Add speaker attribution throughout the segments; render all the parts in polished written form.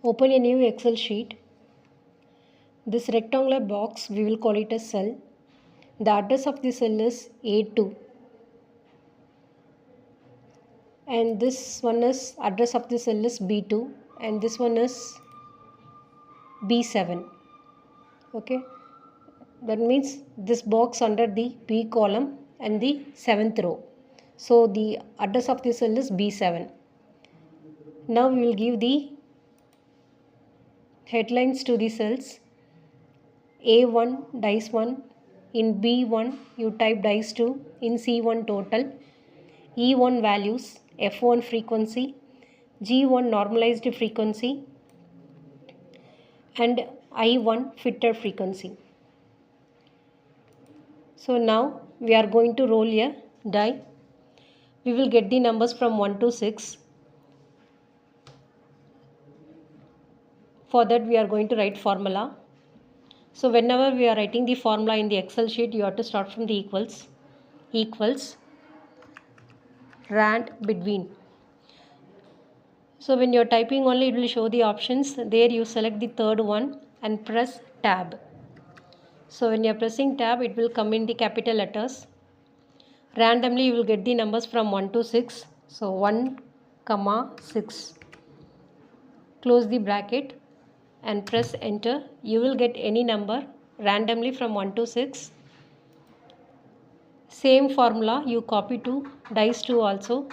Speaker 1: Open a new Excel sheet. This rectangular box, we will call it a cell. The address of the cell is A2. And this one is address of the cell is B2. And this one is B7. Okay. That means this box under the B column and the 7th row. So the address of the cell is B7. Now we will give the headlines to the cells. A1 dice 1, in B1 you type dice 2, in C1 total, E1 values, F1 frequency, G1 normalized frequency and I1 fitted frequency. So now we are going to roll a die. We will get the numbers from 1 to 6. For that we are going to write formula. So whenever we are writing the formula in the Excel sheet, you have to start from the equals rand between. So when you are typing only, it will show the options. There you select the third one and press tab. So when you are pressing tab, it will come in the capital letters. Randomly you will get the numbers from 1 to 6. So 1, 6. Close the bracket and press enter. You will get any number randomly from 1 to 6. Same formula you copy to dice 2 also.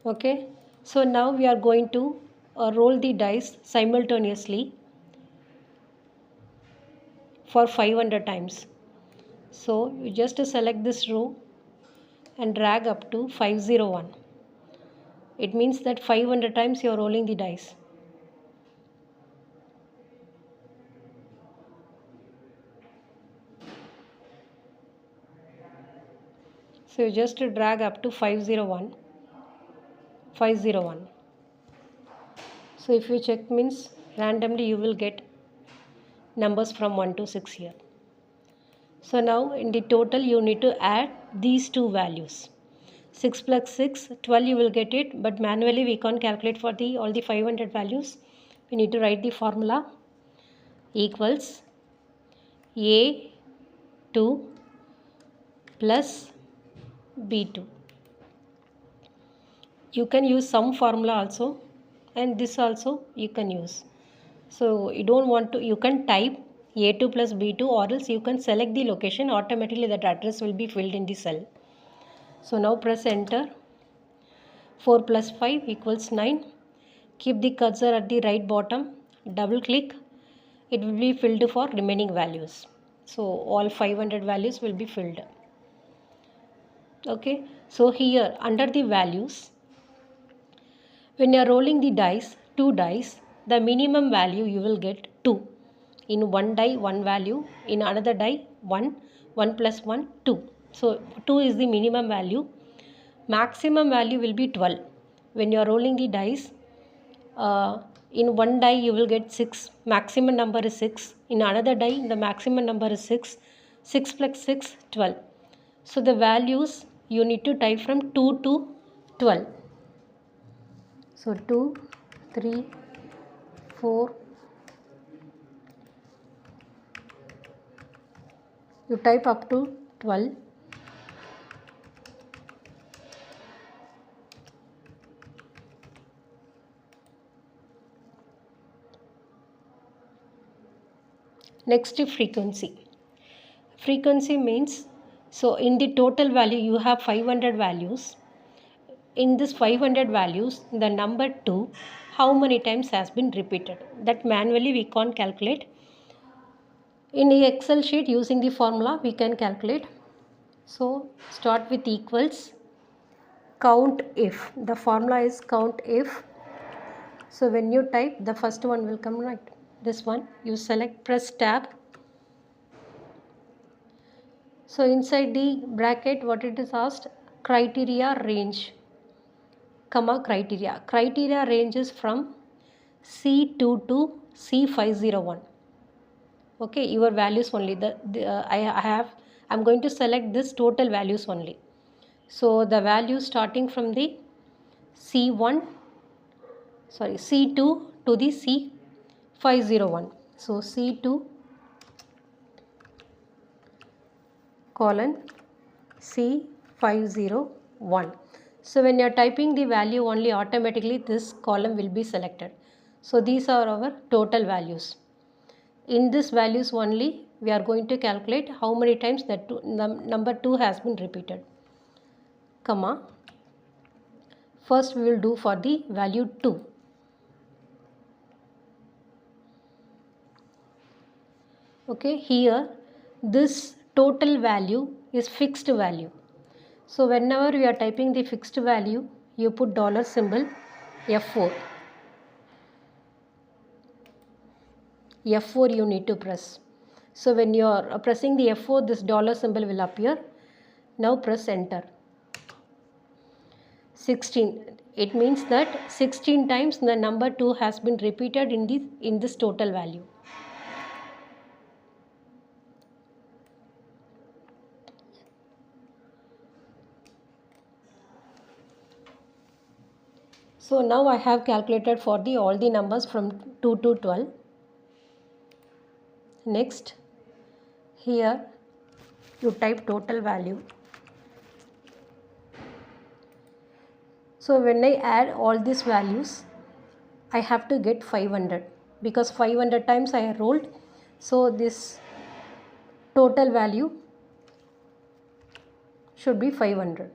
Speaker 1: Okay, so now we are going to roll the dice simultaneously for 500 times. So you just select this row and drag up to 501. It means that 500 times you are rolling the dice. So you just drag up to 501. 501. So if you check means randomly you will get numbers from 1 to 6 here. So now in the total you need to add these two values. 6 plus 6, 12 you will get it, but manually we can't calculate for all the 500 values. We need to write the formula equals A2 plus B2. You can use some formula also, and this also you can use. So you don't want to, you can type A2 plus B2, or else you can select the location, automatically that address will be filled in the cell. So now press enter. 4 plus 5 equals 9. Keep the cursor at the right bottom, double click, it will be filled for remaining values. So all 500 values will be filled. Okay, so here under the values, when you are rolling the dice, 2 dice, the minimum value you will get 2. In one die, 1 value. In another die, 1. 1 plus 1, 2. So 2 is the minimum value. Maximum value will be 12. When you are rolling the dice, in one die you will get 6. Maximum number is 6. In another die, the maximum number is 6. 6 plus 6, 12. So the values you need to type from 2 to 12. So 2, 3, 4. You type up to 12. Next, frequency. Frequency means, so in the total value you have 500 values. In this 500 values, the number 2, how many times has been repeated? That manually we can't calculate. In the Excel sheet, using the formula, we can calculate. So start with equals count if. The formula is count if. So when you type, the first one will come right. This one, you select, press tab. So inside the bracket, what it is asked, criteria range, comma criteria. Criteria ranges from C2 to C501. Okay, your values only. I'm going to select this total values only. So the value starting from the C2 to the C501. So C2 colon C501. So when you are typing the value only, automatically this column will be selected. So these are our total values. In this values only, we are going to calculate how many times that number 2 has been repeated. Comma. First we will do for the value 2. Okay, here this total value is fixed value. So whenever we are typing the fixed value, you put dollar symbol F4. F4 you need to press. So when you are pressing the F4, this dollar symbol will appear. Now press enter. 16. It means that 16 times the number 2 has been repeated in this total value. So now I have calculated for all the numbers from 2 to 12. Next, here you type total value. So when I add all these values, I have to get 500 because 500 times I rolled. So this total value should be 500.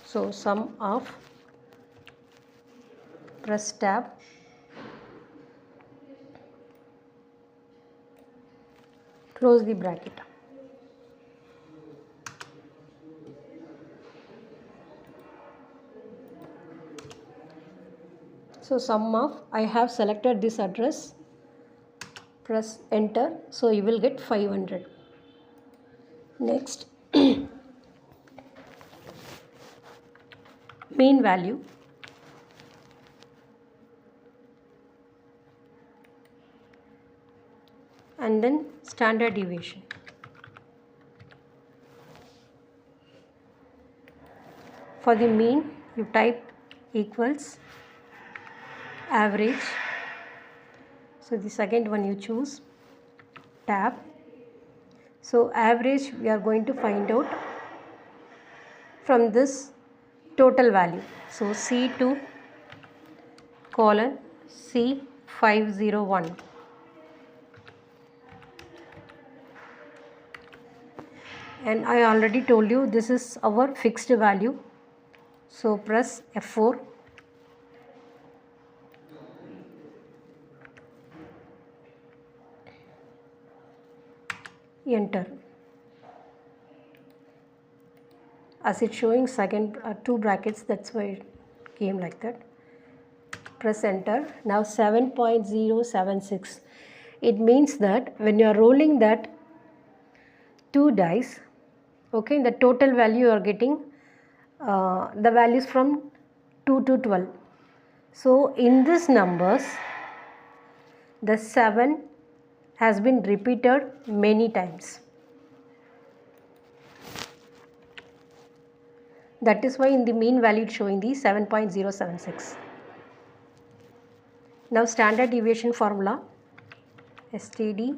Speaker 1: So sum of, press tab, close the bracket. So sum of, I have selected this address, press enter, so you will get 500. Next, mean value. And then standard deviation. For the mean, you type equals average. So the second one you choose, tab. So average we are going to find out from this total value. So C2 colon C501. And I already told you this is our fixed value. So press F4. Enter. As it's showing second 2 brackets, that's why it came like that. Press enter. Now 7.076. It means that when you are rolling that 2 dice, okay, the total value you are getting the values from 2 to 12. So in these numbers, the 7 has been repeated many times. That is why in the mean value it's showing the 7.076. Now standard deviation formula, STD.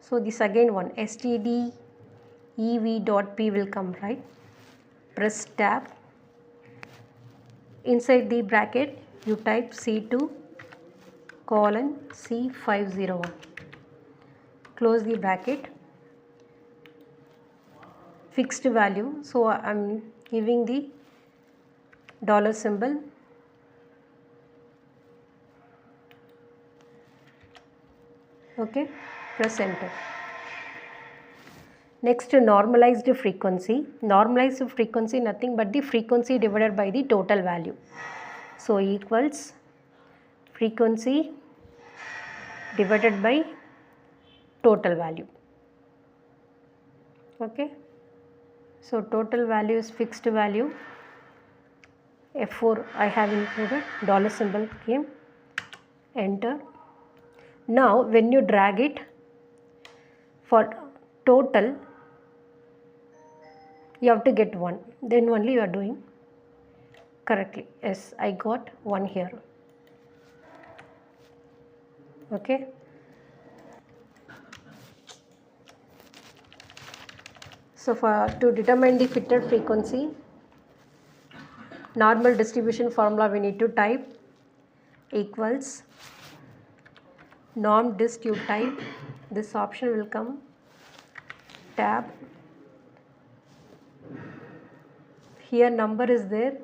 Speaker 1: So this again one, STD EV.P will come, right? Press tab. Inside the bracket you type C2 colon C501. Close the bracket. Fixed value, so I am giving the dollar symbol. Okay, press enter. Next, normalized frequency. Normalized frequency nothing but the frequency divided by the total value. So equals frequency divided by total value. Okay. So total value is fixed value. F4 I have included, dollar symbol came, enter. Now when you drag it for total, you have to get 1, then only you are doing correctly. Yes, I got 1 here. Okay. So to determine the fitted frequency, normal distribution formula we need to type equals norm dist, you type, this option will come, tab, here number is there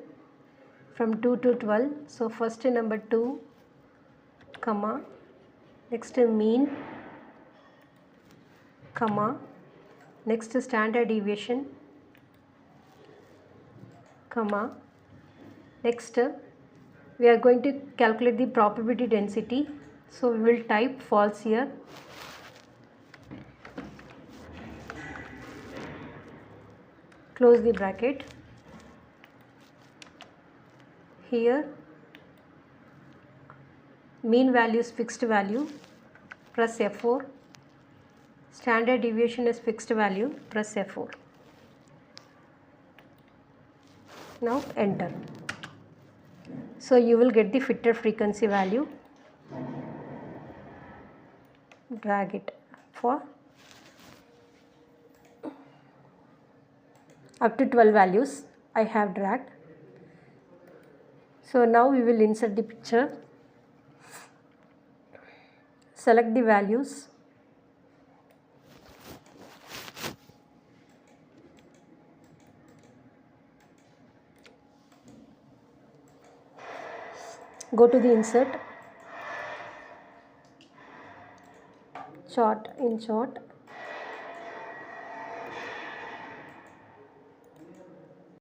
Speaker 1: from 2 to 12, so first number 2, comma, next mean, comma, next standard deviation, comma, next we are going to calculate the probability density, so we will type false here, close the bracket. Here mean value is fixed value, press F4, standard deviation is fixed value, press F4. Now enter. So you will get the fitted frequency value. Drag it for up to 12 values I have dragged. So now we will insert the picture. Select the values. Go to the insert, chart, in chart,